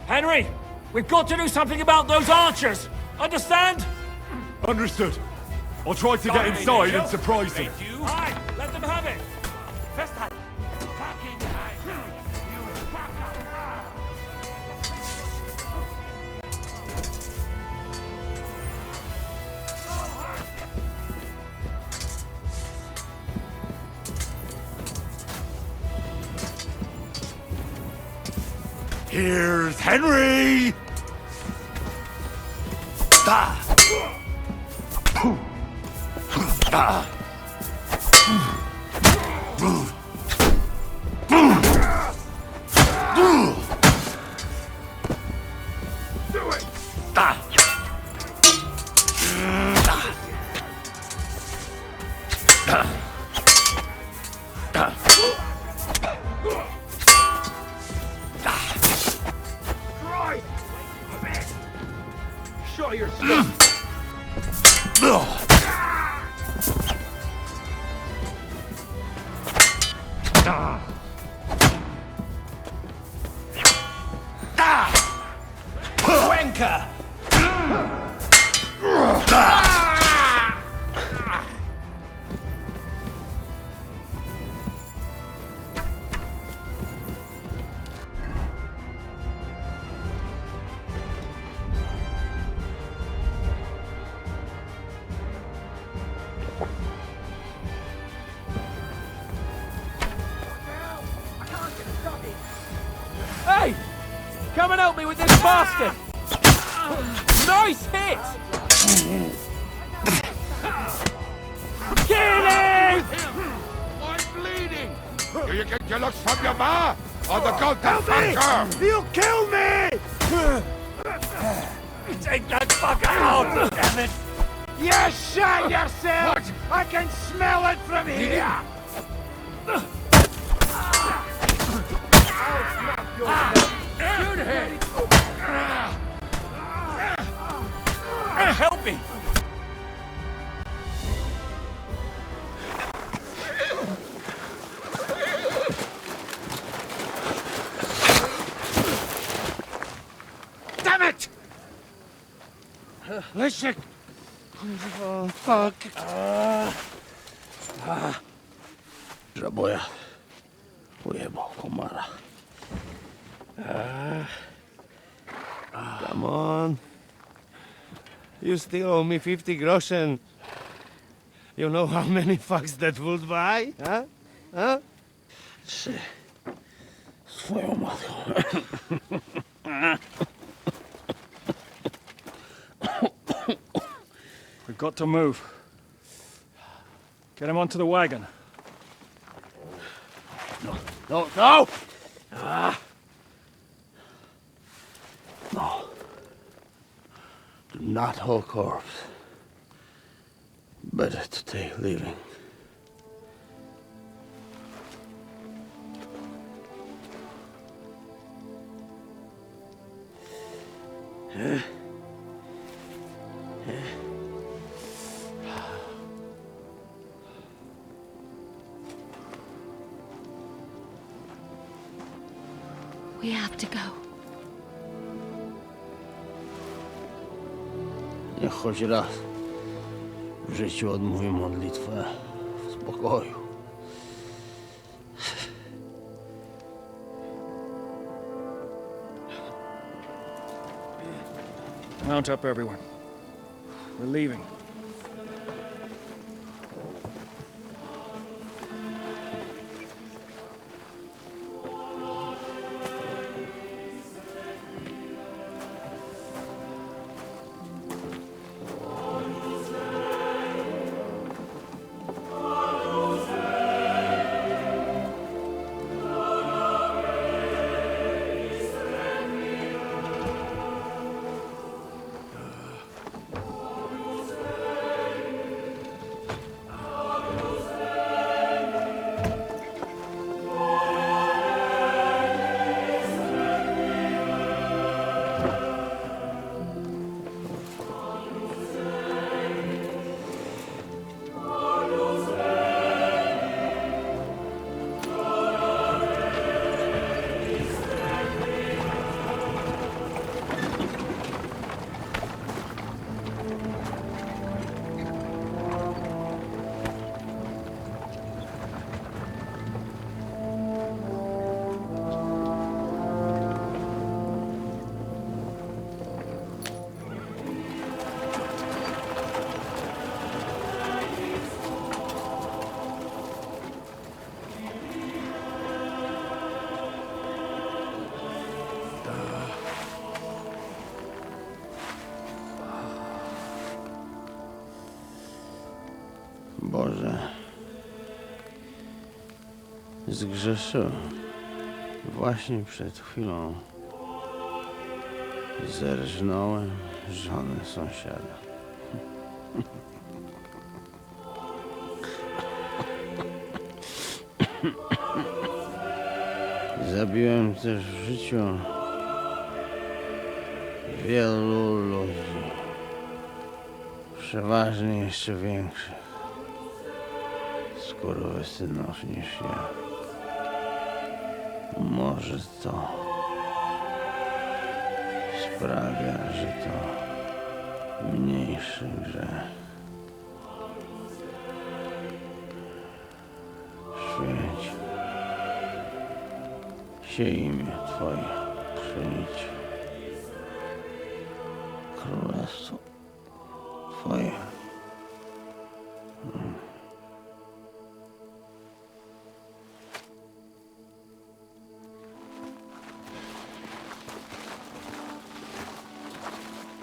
Henry, we've got to do something about those archers. Understand? Understood. I'll try to get inside and surprise them. Aye, let them have it. Here's Henry! Ah. Ah. Do it! Ah. Show your stuff. Wanker! Hey! Come and help me with this bastard! Nice hit! Kill him! I'm bleeding! Do you get your looks from your ma? Or the goddamn fucker? He'll kill me! Take that fucker out, damn it! You shot yourself! What? I can smell it from here! Good head! Help me! Damn it! Listen! Oh, fuck. Żaboja. Ujebał komara. Come on. You still owe me 50 groschen. You know how many fucks that would buy? Huh? Huh? Swoją matką. We've got to move. Get him onto the wagon. No, no! Ah. No. Do not hold corpse. Better to take living. We have to go. Niech choć raz w życiu odmówię modlitwę w spokoju. Mount up, everyone. We're leaving. Boże, zgrzeszyłem. Właśnie przed chwilą zerżnąłem żonę sąsiada. Zabiłem też w życiu wielu ludzi, przeważnie jeszcze większych skurwysynów niż ja. Może to sprawia, że to mniejszy grzech. Święć się imię Twoje, przyjdź królestwo Twoje.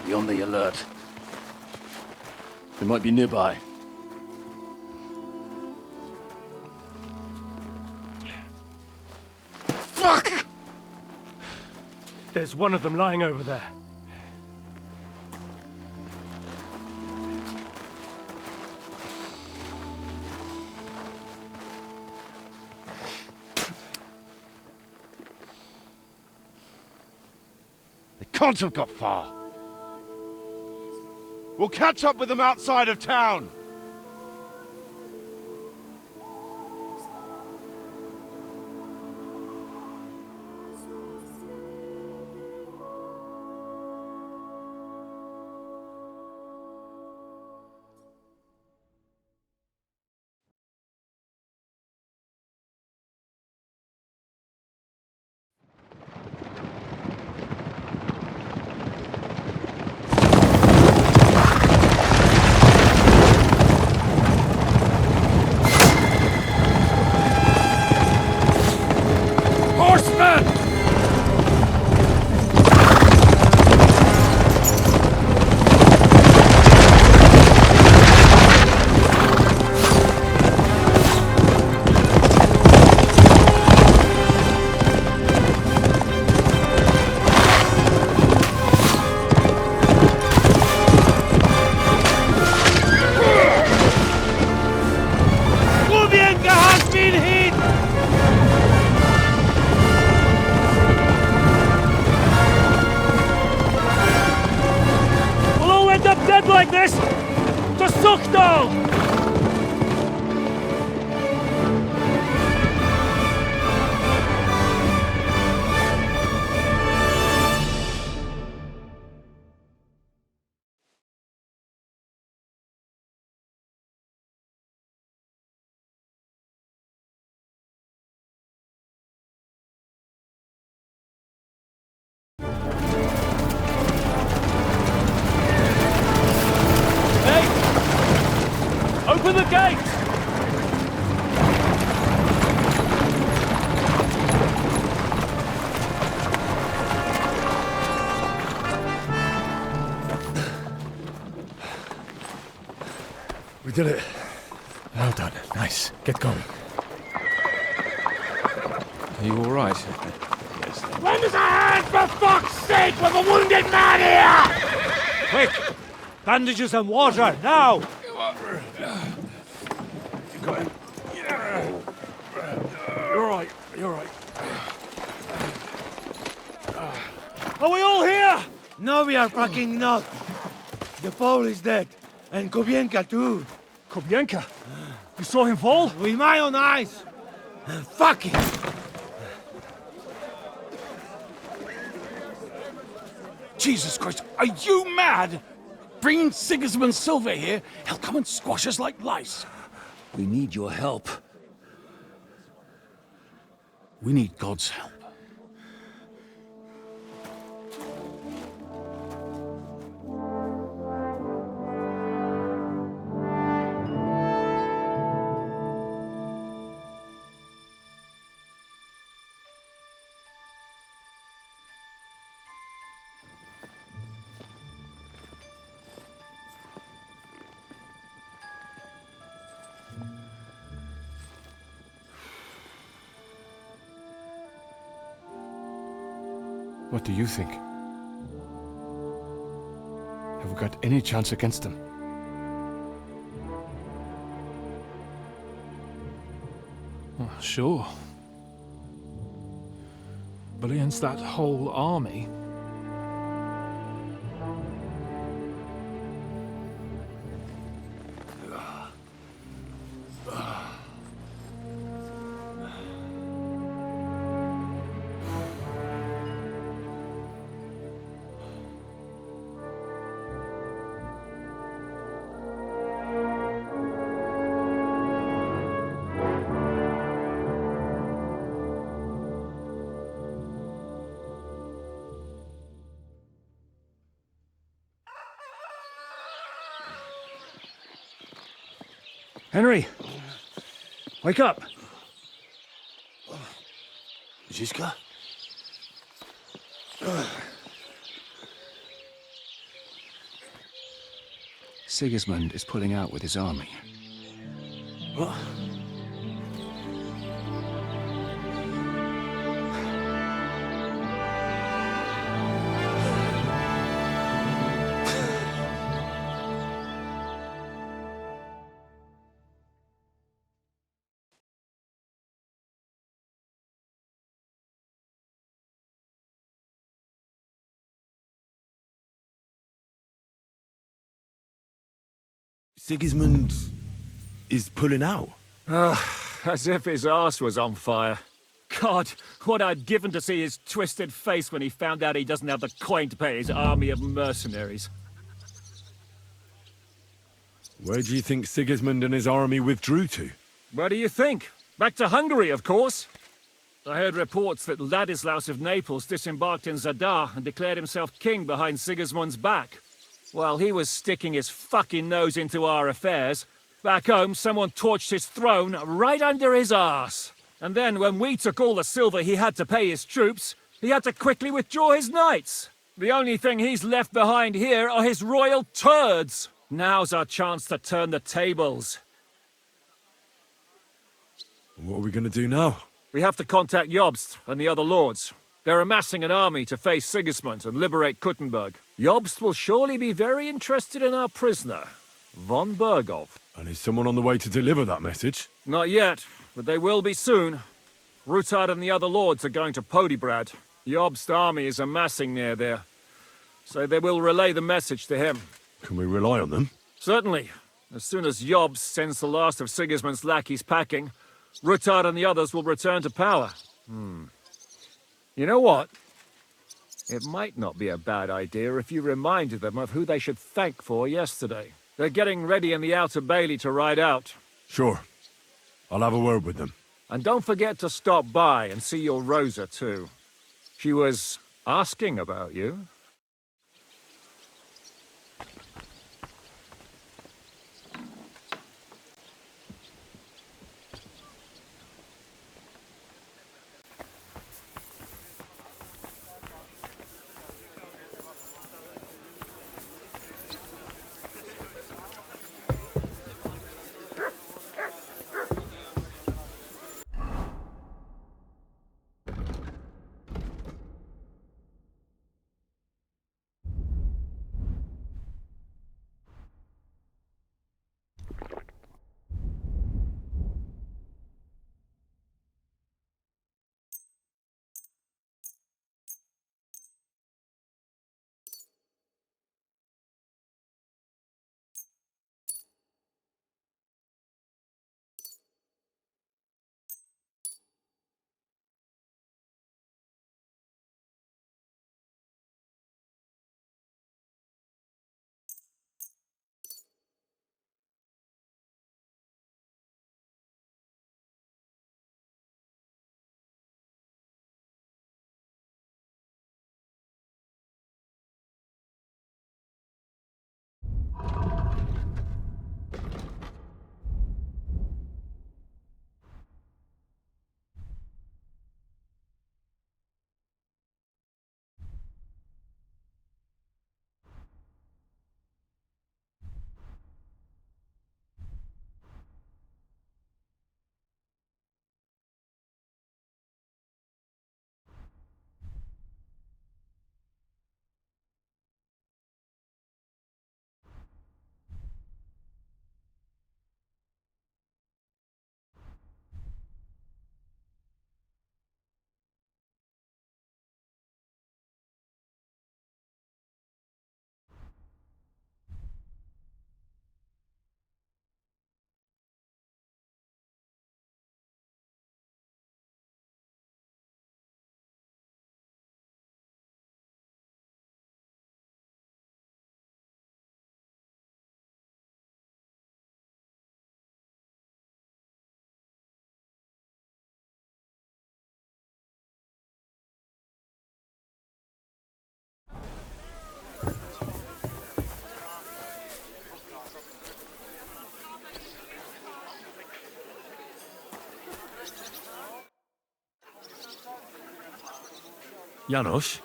Be on the alert. They might be nearby. Fuck! There's one of them lying over there. They can't have got far. We'll catch up with them outside of town. Like this! To suck though! Open the gate! We did it. Well done. Nice. Get going. Are you all right? Lend us a hand, for fuck's sake! We've a wounded man here! Quick! Bandages and water, now! You're right, you're right. Are we all here? No, we are fucking not. The Pole is dead. And Kobienka too. Kobienka? You saw him fall? With my own eyes. Fuck it. Jesus Christ, are you mad? Bringing Sigismund Silver here, he'll come and squash us like lice. We need your help. We need God's help. What do you think? Have we got any chance against them? Well, sure. But against that whole army... Henry! Wake up! Ziska? Sigismund is pulling out with his army. What? Sigismund is pulling out. As if his arse was on fire. God, what I'd given to see his twisted face when he found out he doesn't have the coin to pay his army of mercenaries. Where do you think Sigismund and his army withdrew to? Where do you think? Back to Hungary, of course. I heard reports that Ladislaus of Naples disembarked in Zadar and declared himself king behind Sigismund's back. While he was sticking his fucking nose into our affairs, back home someone torched his throne right under his arse. And then when we took all the silver he had to pay his troops, he had to quickly withdraw his knights. The only thing he's left behind here are his royal turds. Now's our chance to turn the tables. What are we going to do now? We have to contact Jobst and the other lords. They're amassing an army to face Sigismund and liberate Kuttenberg. Jobst will surely be very interested in our prisoner, von Bergov. And is someone on the way to deliver that message? Not yet, but they will be soon. Rutard and the other lords are going to Podebrad. Jobst's army is amassing near there, so they will relay the message to him. Can we rely on them? Certainly. As soon as Jobst sends the last of Sigismund's lackeys packing, Rutard and the others will return to power. You know what? It might not be a bad idea if you reminded them of who they should thank for yesterday. They're getting ready in the Outer Bailey to ride out. Sure. I'll have a word with them. And don't forget to stop by and see your Rosa, too. She was asking about you. Janos,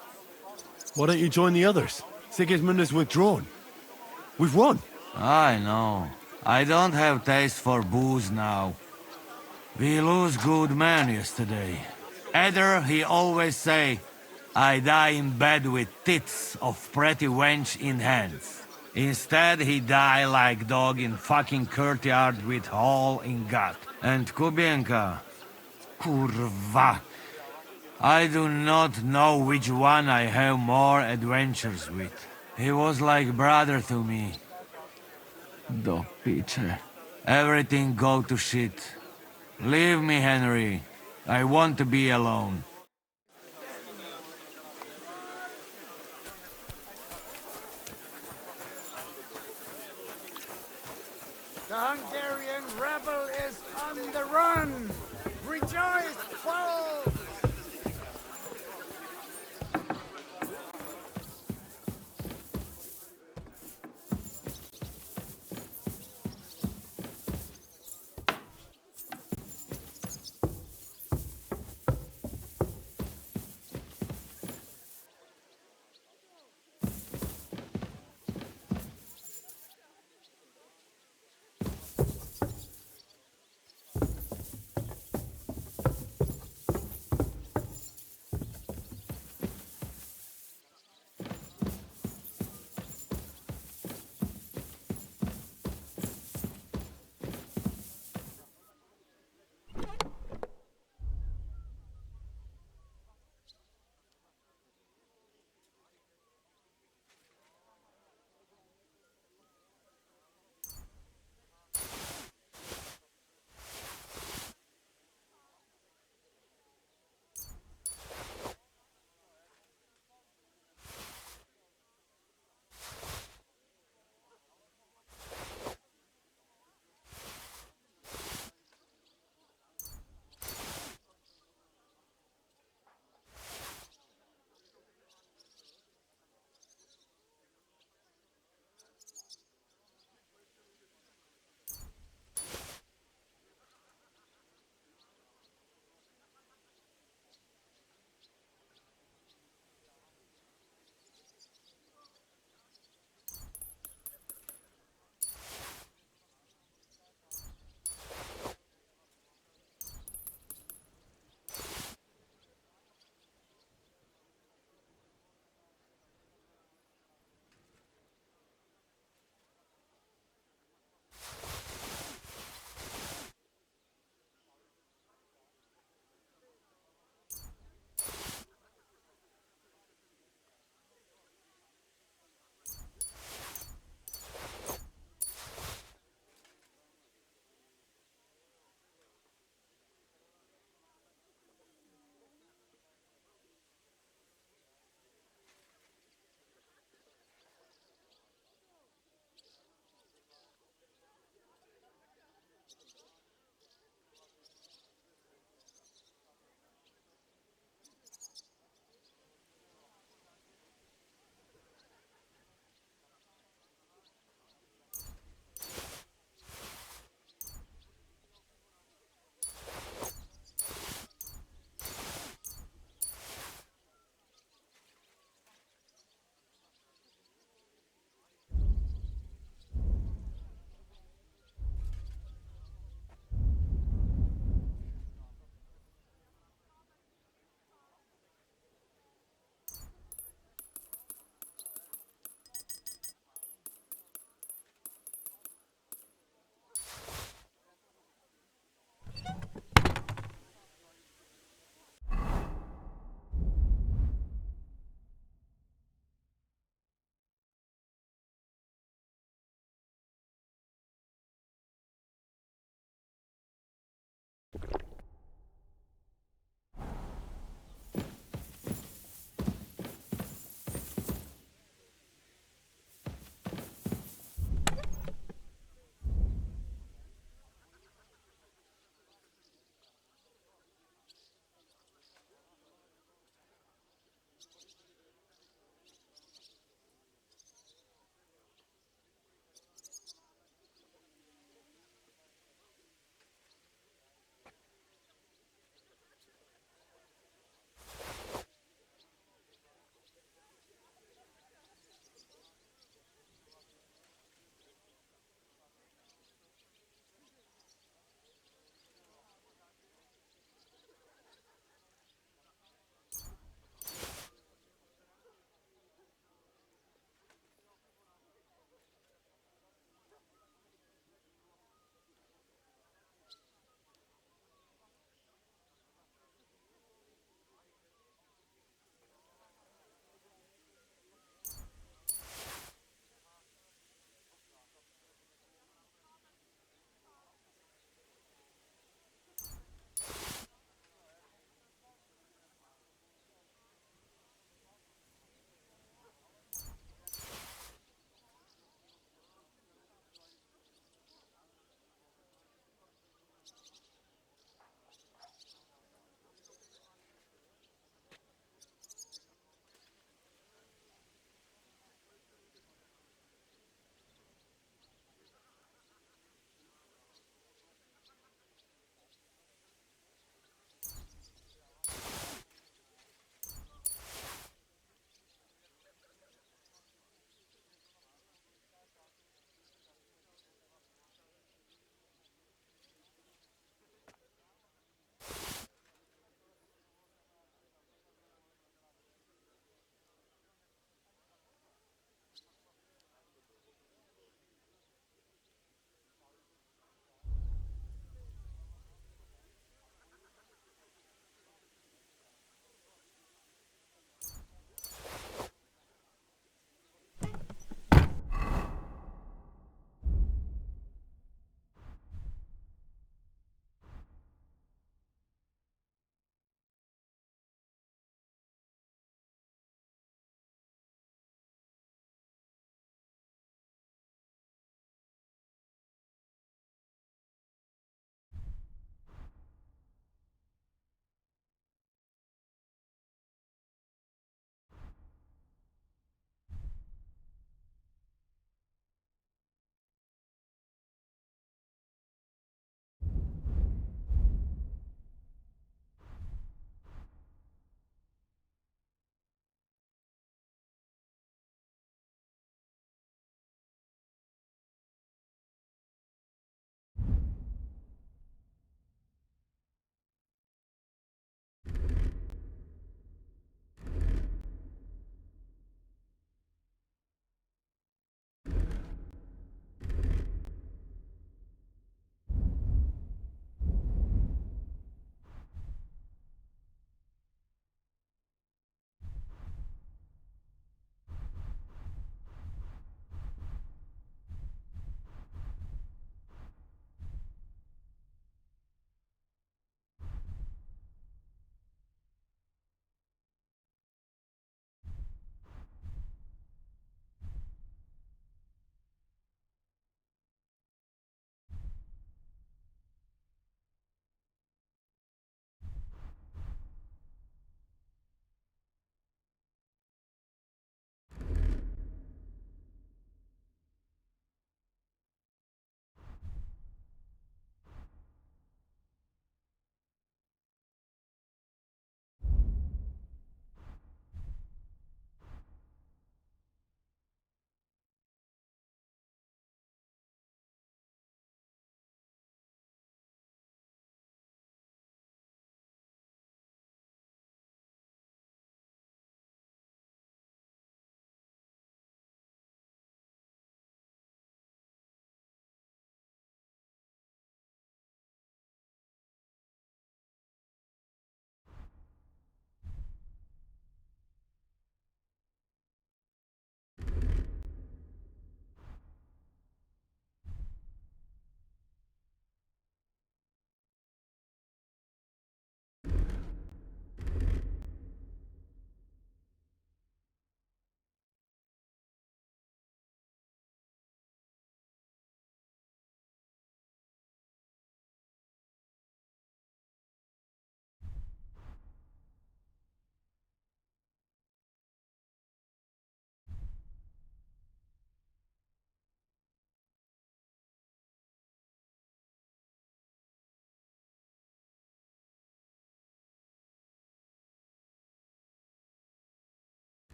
why don't you join the others? Sigismund has withdrawn. We've won. I know. I don't have taste for booze now. We lose good man yesterday. Eder, he always say, I die in bed with tits of pretty wench in hands. Instead, he die like dog in fucking courtyard with hole in gut. And Kubienka, kurwa. I do not know which one I have more adventures with. He was like brother to me. Do piče. Everything go to shit. Leave me, Henry. I want to be alone. The Hungarian rebel is on the run! Rejoice, foes!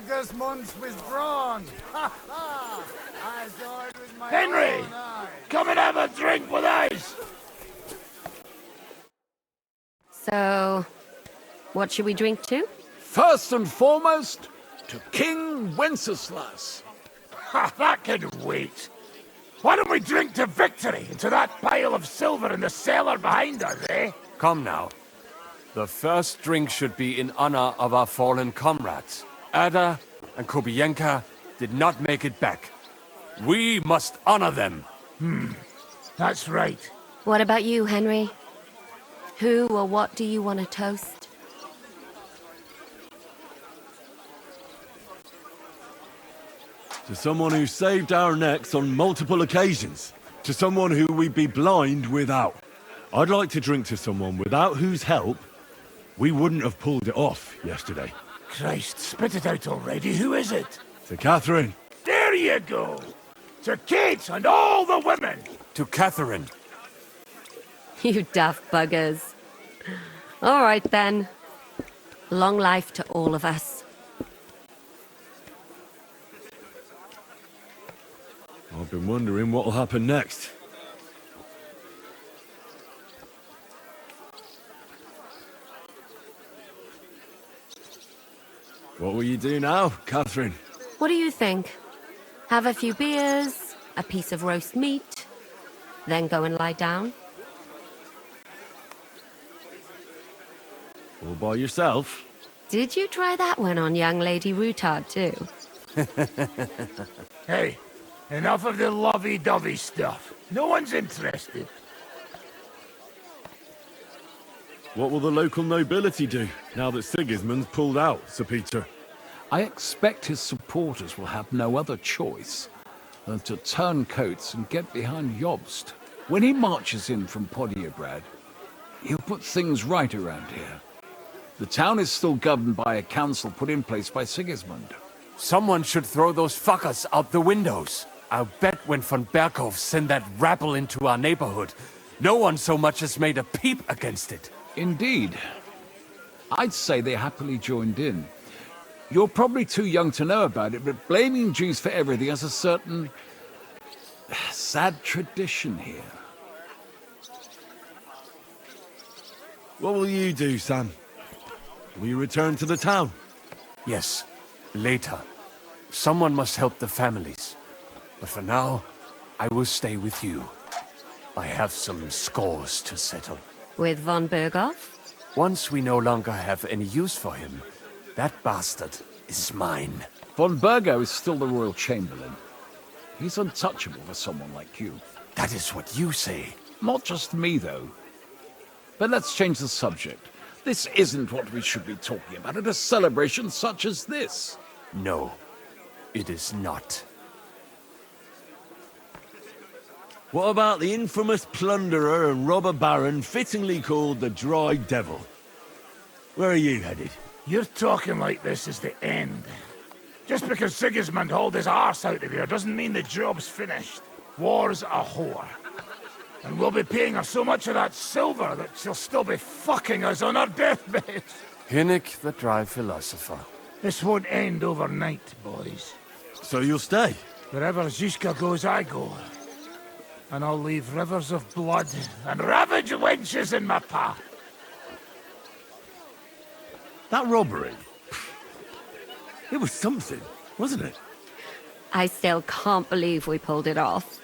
Sigismund's withdrawn. Ha ha! I saw it with my Henry! own eyes. Come and have a drink with us! So, what should we drink to? First and foremost, to King Wenceslas. Ha! That can wait. Why don't we drink to victory and to that pile of silver in the cellar behind us, eh? Come now. The first drink should be in honor of our fallen comrades. Ada and Kubienka did not make it back. We must honor them. That's right. What about you, Henry? Who or what do you want to toast? To someone who saved our necks on multiple occasions. To someone who we'd be blind without. I'd like to drink to someone without whose help we wouldn't have pulled it off yesterday. Christ, spit it out already. Who is it? To Catherine. There you go. To Kate and all the women. To Catherine. You daft buggers. All right, then. Long life to all of us. I've been wondering what'll happen next. What will you do now, Catherine? What do you think? Have a few beers, a piece of roast meat, then go and lie down? All by yourself? Did you try that one on young Lady Routard, too? Hey, enough of the lovey-dovey stuff. No one's interested. What will the local nobility do, now that Sigismund's pulled out, Sir Peter? I expect his supporters will have no other choice than to turn coats and get behind Jobst. When he marches in from Podiebrad, he'll put things right around here. The town is still governed by a council put in place by Sigismund. Someone should throw those fuckers out the windows. I'll bet when von Berghof sent that rabble into our neighborhood, no one so much as made a peep against it. Indeed. I'd say they happily joined in. You're probably too young to know about it, but blaming Jews for everything has a certain sad tradition here. What will you do, Sam? Will you return to the town? Yes, later. Someone must help the families. But for now, I will stay with you. I have some scores to settle. With von Berghoff? Once we no longer have any use for him, that bastard is mine. Von Bergo is still the Royal Chamberlain. He's untouchable for someone like you. That is what you say. Not just me, though. But let's change the subject. This isn't what we should be talking about at a celebration such as this. No, it is not. What about the infamous plunderer and robber baron fittingly called the Dry Devil? Where are you headed? You're talking like this is the end. Just because Sigismund hauled his arse out of here doesn't mean the job's finished. War's a whore. And we'll be paying her so much of that silver that she'll still be fucking us on her deathbed. Hinnick, the dry philosopher. This won't end overnight, boys. So you'll stay? Wherever Zizka goes, I go. And I'll leave rivers of blood and ravaged wenches in my path. That robbery? It was something, wasn't it? I still can't believe we pulled it off.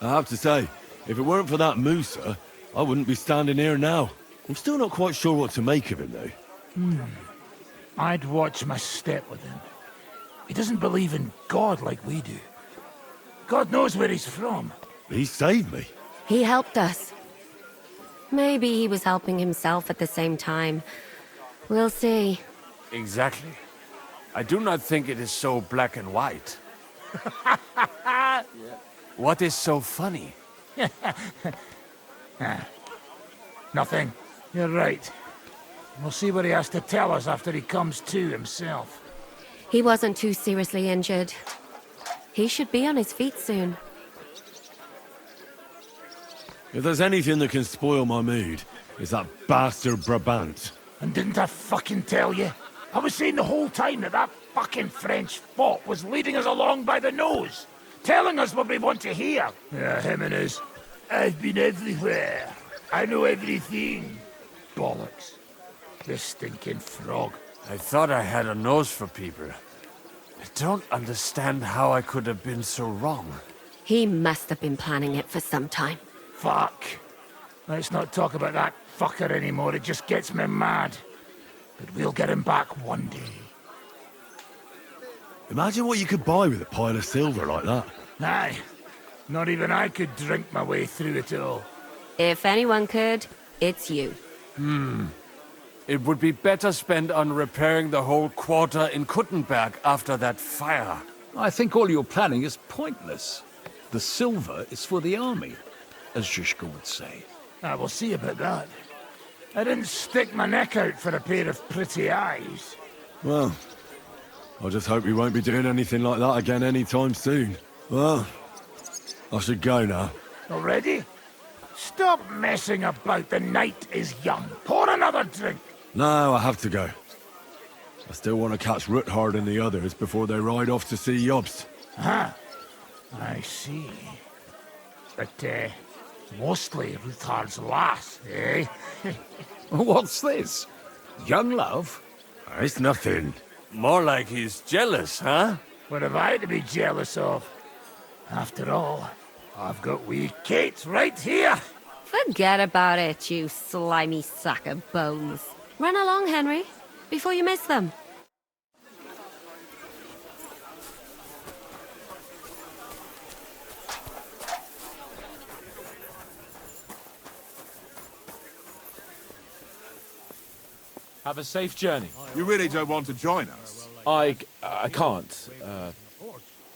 I have to say, if it weren't for that Musa, I wouldn't be standing here now. I'm still not quite sure what to make of him, though. I'd watch my step with him. He doesn't believe in God like we do. God knows where he's from. He saved me. He helped us. Maybe he was helping himself at the same time. We'll see. Exactly. I do not think it is so black and white. What is so funny? Nothing. You're right. We'll see what he has to tell us after he comes to himself. He wasn't too seriously injured. He should be on his feet soon. If there's anything that can spoil my mood, is that bastard Brabant. And didn't I fucking tell you? I was saying the whole time that fucking French fop was leading us along by the nose, telling us what we want to hear. Yeah, him and his, I've been everywhere. I know everything. Bollocks. This stinking frog. I thought I had a nose for people. I don't understand how I could have been so wrong. He must have been planning it for some time. Fuck. Let's not talk about that fucker anymore. It just gets me mad. But we'll get him back one day. Imagine what you could buy with a pile of silver like that. Aye. Not even I could drink my way through it all. If anyone could, it's you. It would be better spent on repairing the whole quarter in Kuttenberg after that fire. I think all your planning is pointless. The silver is for the army, as Zizka would say. I will see about that. I didn't stick my neck out for a pair of pretty eyes. Well, I just hope we won't be doing anything like that again anytime soon. Well, I should go now. Already? Stop messing about. The night is young. Pour another drink. No, I have to go. I still want to catch Ruthard and the others before they ride off to see Jobst. Huh. I see. But, mostly Ruthard's lass, eh? What's this? Young love? It's nothing. More like he's jealous, huh? What have I to be jealous of? After all, I've got wee Kate right here. Forget about it, you slimy sack of bones. Run along, Henry, before you miss them. Have a safe journey. You really don't want to join us? I can't.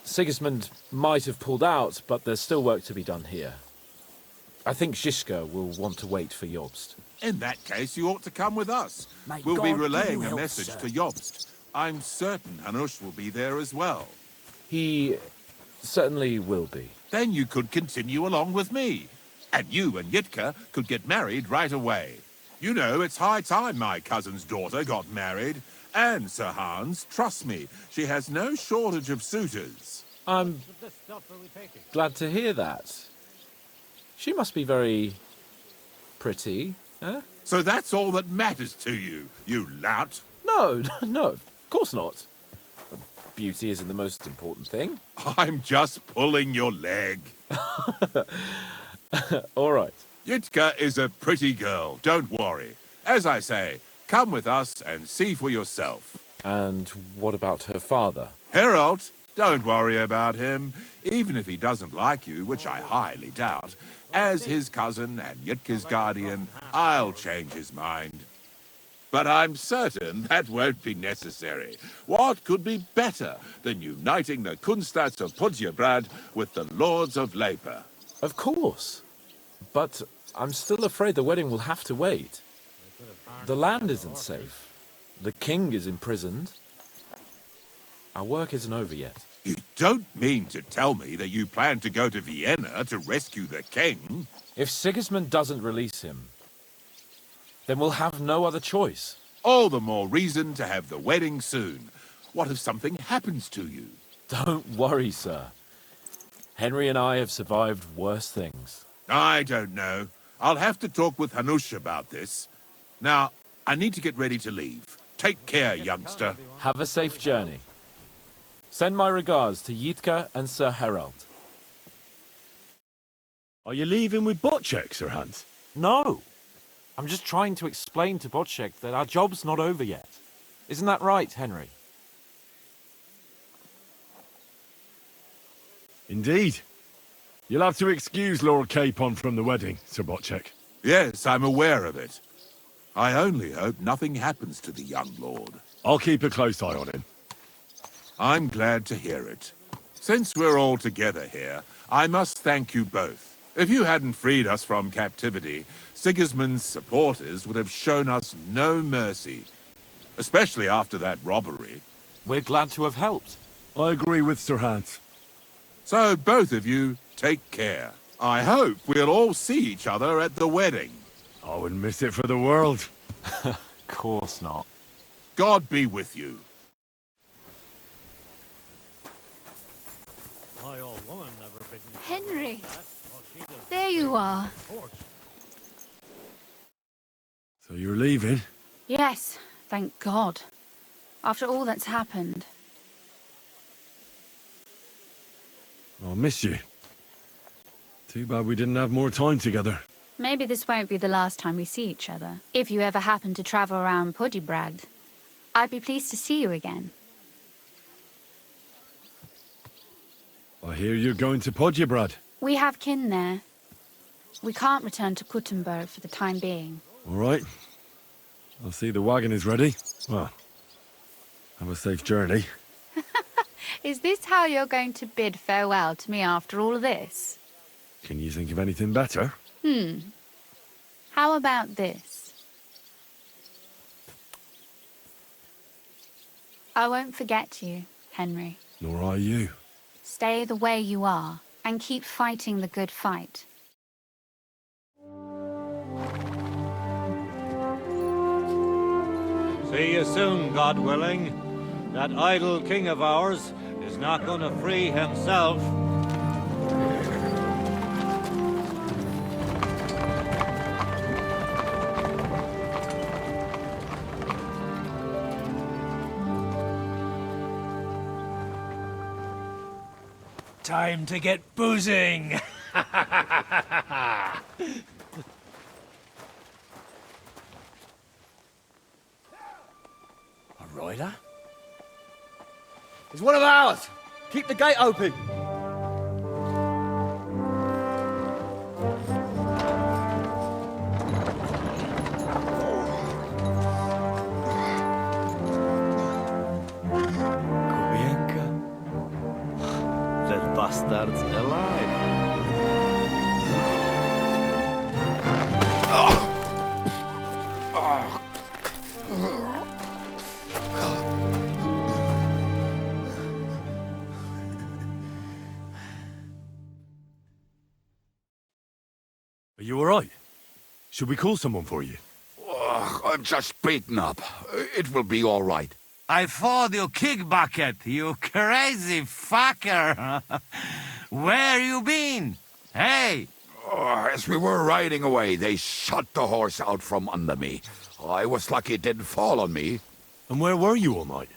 Sigismund might have pulled out, but there's still work to be done here. I think Zizka will want to wait for Jobst. In that case, you ought to come with us. We'll be relaying a message to Jobst. I'm certain Hanush will be there as well. He certainly will be. Then you could continue along with me. And you and Yitka could get married right away. You know, it's high time my cousin's daughter got married. And, Sir Hans, trust me, she has no shortage of suitors. I'm glad to hear that. She must be very pretty, eh? So that's all that matters to you, you lout? No, no, of course not. Beauty isn't the most important thing. I'm just pulling your leg. All right. Yitka is a pretty girl, don't worry. As I say, come with us and see for yourself. And what about her father? Herald, don't worry about him. Even if he doesn't like you, which I highly doubt, as his cousin and Yitka's guardian, I'll change his mind. But I'm certain that won't be necessary. What could be better than uniting the Kunstats of Podjebrad with the Lords of Leper? Of course. But I'm still afraid the wedding will have to wait. The land isn't safe. The king is imprisoned. Our work isn't over yet. You don't mean to tell me that you plan to go to Vienna to rescue the king? If Sigismund doesn't release him, then we'll have no other choice. All the more reason to have the wedding soon. What if something happens to you? Don't worry, sir. Henry and I have survived worse things. I don't know. I'll have to talk with Hanush about this. Now, I need to get ready to leave. Take care, youngster. Have a safe journey. Send my regards to Yitka and Sir Herald. Are you leaving with Bocek, Sir Hans? No. I'm just trying to explain to Bocek that our job's not over yet. Isn't that right, Henry? Indeed. You'll have to excuse Lord Capon from the wedding, Sir Bocek. Yes, I'm aware of it. I only hope nothing happens to the young lord. I'll keep a close eye on him. I'm glad to hear it. Since we're all together here, I must thank you both. If you hadn't freed us from captivity, Sigismund's supporters would have shown us no mercy. Especially after that robbery. We're glad to have helped. I agree with Sir Hans. So both of you, take care. I hope we'll all see each other at the wedding. I wouldn't miss it for the world. Course not. God be with you. Henry, there you are. So you're leaving? Yes, thank God. After all that's happened. I'll miss you. Too bad we didn't have more time together. Maybe this won't be the last time we see each other. If you ever happen to travel around Podiebrad, I'd be pleased to see you again. I hear you're going to Podiebrad. We have kin there. We can't return to Kuttenberg for the time being. All right. I'll see the wagon is ready. Well, have a safe journey. Is this how you're going to bid farewell to me after all this? Can you think of anything better? How about this? I won't forget you, Henry. Nor are you. Stay the way you are, and keep fighting the good fight. See you soon, God willing. That idle king of ours is not going to free himself. Time to get boozing! A rider? It's one of ours! Keep the gate open! That bastard's alive. Are you all right? Should we call someone for you? I'm just beaten up. It will be all right. I fought you kick bucket, you crazy fucker. Where you been? Hey! As we were riding away, they shot the horse out from under me. I was lucky it didn't fall on me. And where were you all night?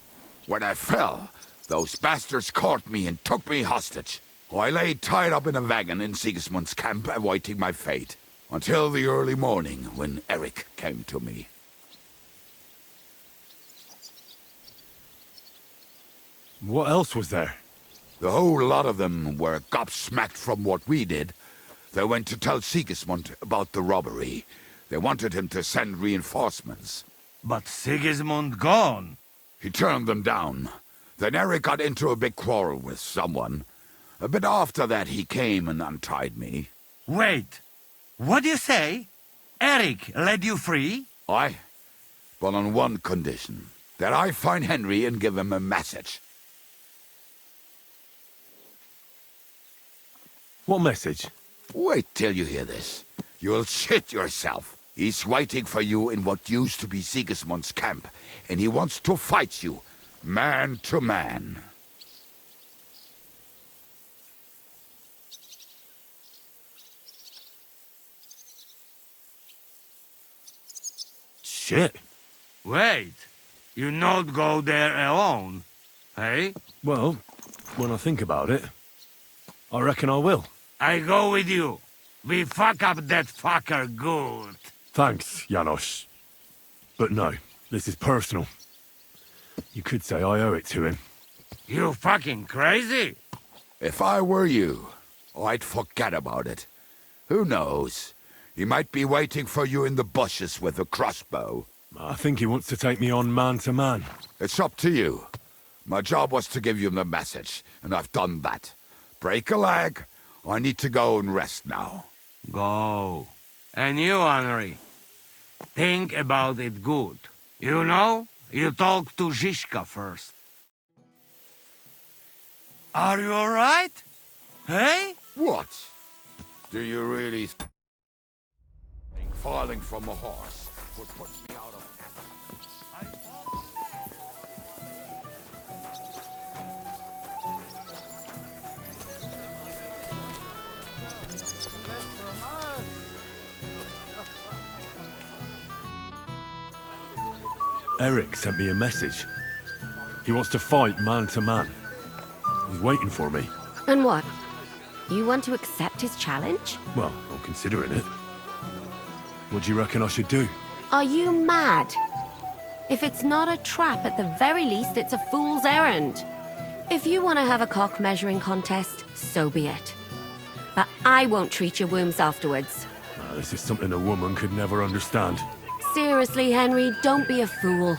When I fell, those bastards caught me and took me hostage. I lay tied up in a wagon in Sigismund's camp awaiting my fate. Until the early morning when Eric came to me. What else was there? The whole lot of them were gobsmacked from what we did. They went to tell Sigismund about the robbery. They wanted him to send reinforcements. But Sigismund gone. He turned them down. Then Eric got into a big quarrel with someone. A bit after that he came and untied me. Wait, what do you say? Eric led you free? Aye, but on one condition. That I find Henry and give him a message. What message? Wait till you hear this. You'll shit yourself. He's waiting for you in what used to be Sigismund's camp, and he wants to fight you, man to man. Shit. Wait, you not go there alone, hey? Well, when I think about it, I reckon I will. I go with you. We fuck up that fucker good. Thanks, Janos. But no, this is personal. You could say I owe it to him. You fucking crazy? If I were you, I'd forget about it. Who knows? He might be waiting for you in the bushes with a crossbow. I think he wants to take me on man to man. It's up to you. My job was to give you the message, and I've done that. Break a leg. I need to go and rest now. Go. And you, Henry, think about it good. You know, you talk to Zizka first. Are you all right? Hey? What? Do you really falling from a horse would put me out of... Eric sent me a message. He wants to fight man to man. He's waiting for me. And what? You want to accept his challenge? Well, I'm considering it. What do you reckon I should do? Are you mad? If it's not a trap, at the very least, it's a fool's errand. If you want to have a cock measuring contest, so be it. But I won't treat your wombs afterwards. This is something a woman could never understand. Seriously, Henry, don't be a fool.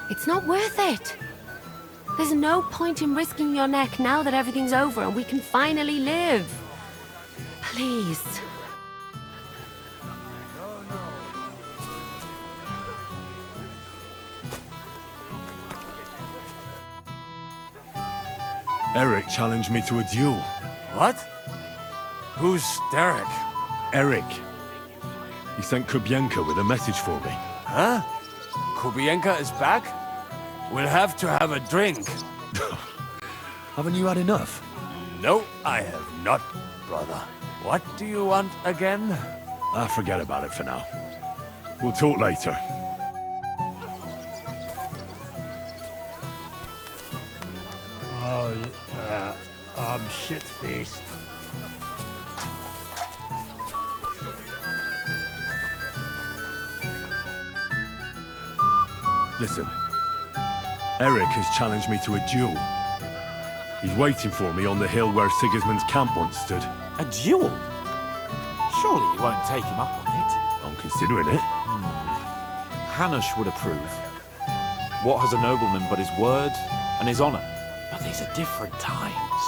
It's not worth it. There's no point in risking your neck now that everything's over and we can finally live. Please. Eric challenged me to a duel. What? Who's Derek? Eric. He sent Kubienka with a message for me. Huh? Kubienka is back? We'll have to have a drink. Haven't you had enough? No, I have not, brother. What do you want again? Forget about it for now. We'll talk later. Oh, I'm shit-faced. Listen. Eric has challenged me to a duel. He's waiting for me on the hill where Sigismund's camp once stood. A duel? Surely you won't take him up on it. I'm considering it. Hanush would approve. What has a nobleman but his word and his honor? But these are different times.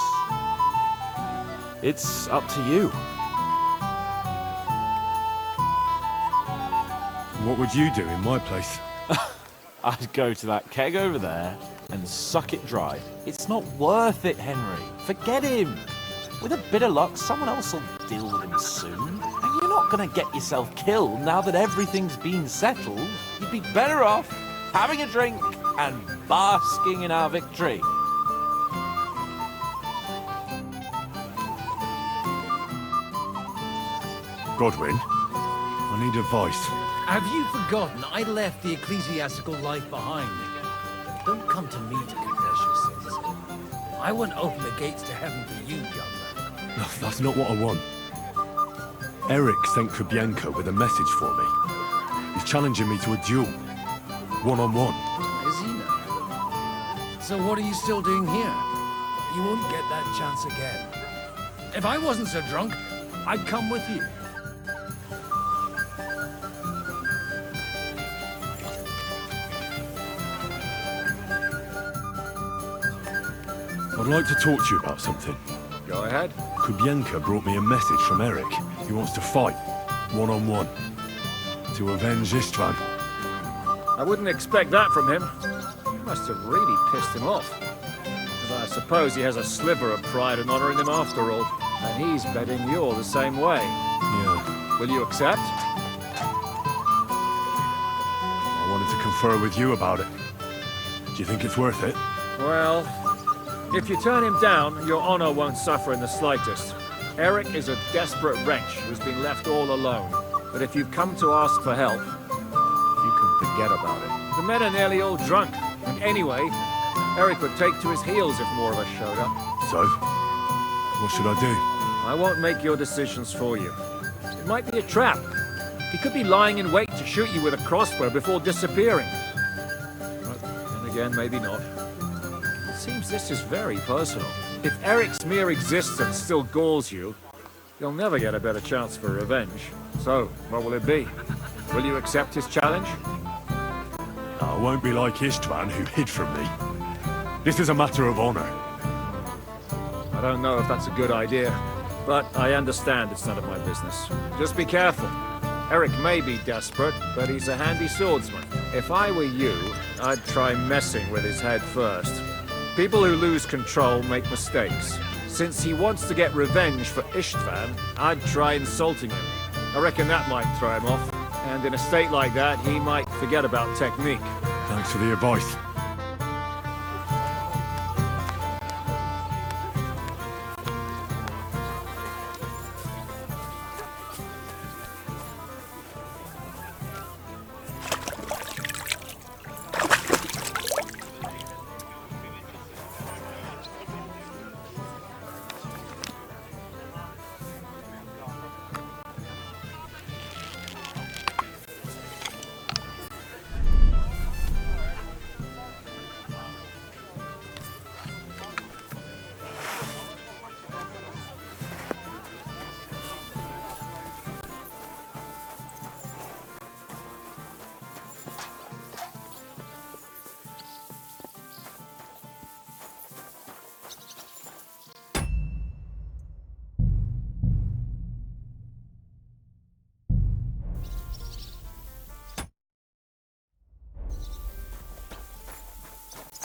It's up to you. What would you do in my place? I'd go to that keg over there and suck it dry. It's not worth it, Henry. Forget him. With a bit of luck, someone else will deal with him soon. And you're not going to get yourself killed now that everything's been settled. You'd be better off having a drink and basking in our victory. Godwin, I need advice. Have you forgotten I left the ecclesiastical life behind? Don't come to me to confess your sins. I won't open the gates to heaven for you, young man. No, that's not what I want. Eric sent Kubienka with a message for me. He's challenging me to a duel. One-on-one. Is he now? So what are you still doing here? You won't get that chance again. If I wasn't so drunk, I'd come with you. I'd like to talk to you about something. Go ahead. Kubienka brought me a message from Eric. He wants to fight, one-on-one, to avenge Istvan. I wouldn't expect that from him. You must have really pissed him off. But I suppose he has a sliver of pride and honor in him after all. And he's betting you're the same way. Yeah. Will you accept? I wanted to confer with you about it. Do you think it's worth it? Well, if you turn him down, your honor won't suffer in the slightest. Eric is a desperate wretch who's been left all alone. But if you've come to ask for help, you can forget about it. The men are nearly all drunk. And anyway, Eric would take to his heels if more of us showed up. So, what should I do? I won't make your decisions for you. It might be a trap. He could be lying in wait to shoot you with a crossbow before disappearing. But then again, maybe not. It seems this is very personal. If Eric's mere existence still galls you, you'll never get a better chance for revenge. So, what will it be? Will you accept his challenge? I won't be like Istvan, who hid from me. This is a matter of honor. I don't know if that's a good idea, but I understand it's none of my business. Just be careful. Eric may be desperate, but he's a handy swordsman. If I were you, I'd try messing with his head first. People who lose control make mistakes. Since he wants to get revenge for Istvan, I'd try insulting him. I reckon that might throw him off. And in a state like that, he might forget about technique. Thanks for the advice.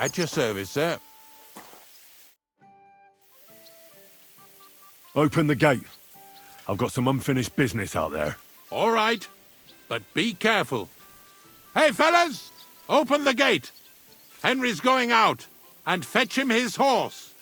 At your service, sir. Open the gate. I've got some unfinished business out there. All right, but be careful. Hey, fellas! Open the gate! Henry's going out, and fetch him his horse.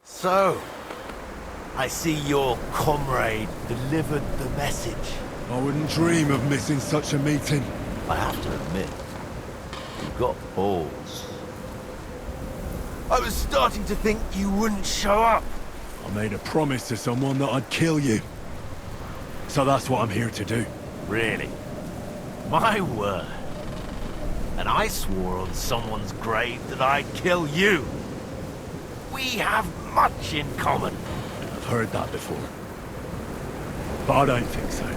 So, I see your comrade delivered the message. I wouldn't dream of missing such a meeting. I have to admit, you've got balls. I was starting to think you wouldn't show up. I made a promise to someone that I'd kill you. So that's what I'm here to do. Really? My word. And I swore on someone's grave that I'd kill you. We have much in common. I've heard that before. But I don't think so.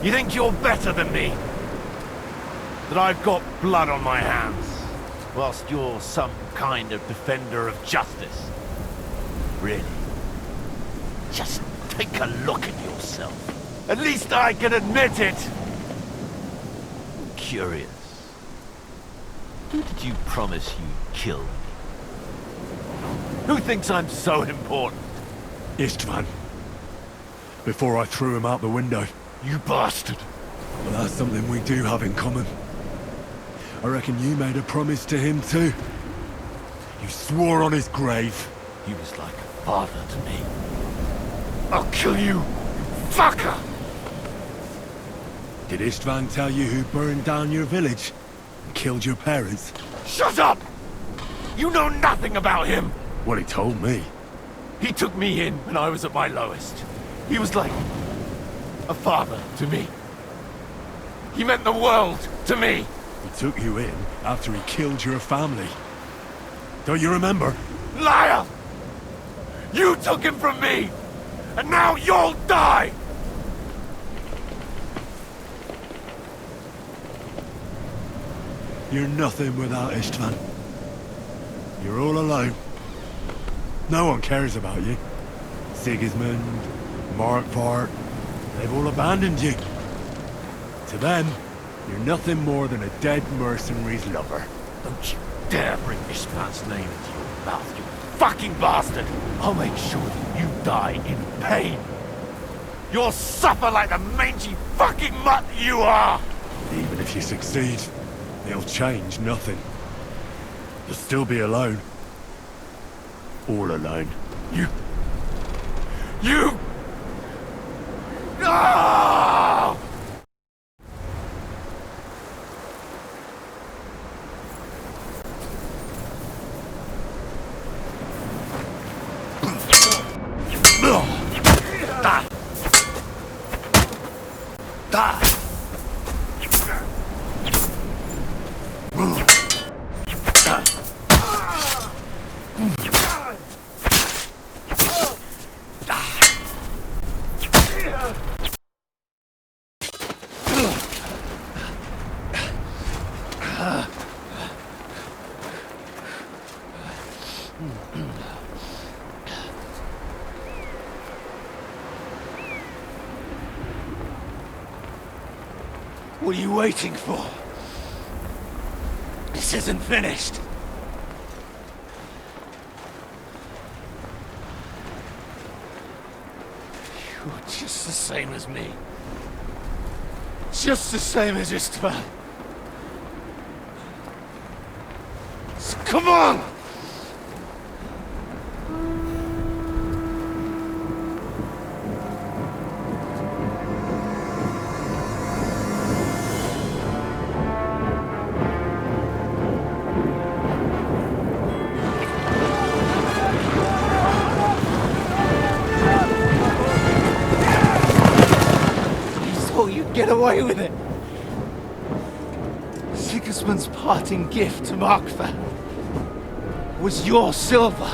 You think you're better than me? That I've got blood on my hands, whilst you're some kind of defender of justice? Really? Just take a look at yourself. At least I can admit it! Curious. Who did you promise you'd kill? Who thinks I'm so important? Istvan. Before I threw him out the window. You bastard! Well, that's something we do have in common. I reckon you made a promise to him too. You swore on his grave. He was like a father to me. I'll kill you, fucker! Did Istvan tell you who burned down your village and killed your parents? Shut up! You know nothing about him! Well, he told me. He took me in when I was at my lowest. He was like a father to me. He meant the world to me. He took you in after he killed your family. Don't you remember? Liar! You took him from me! And now you'll die! You're nothing without Istvan. You're all alone. No one cares about you. Sigismund, Markvart, they've all abandoned you. To them, you're nothing more than a dead mercenary's lover. Don't you dare bring Istvan's name into your mouth, you fucking bastard! I'll make sure that you die in pain. You'll suffer like the mangy fucking mutt you are! Even if you succeed, it'll change nothing. You'll still be alone. All alone. You... No! What are you waiting for? This isn't finished. You're just the same as me. Just the same as Istvan. So come on! Get away with it! Sigismund's parting gift to Markvart was your silver.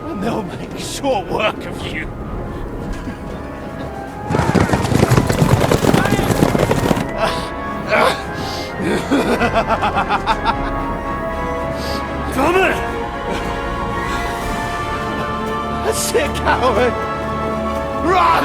And they'll make short work of you. Damn it! That's it, coward! Run!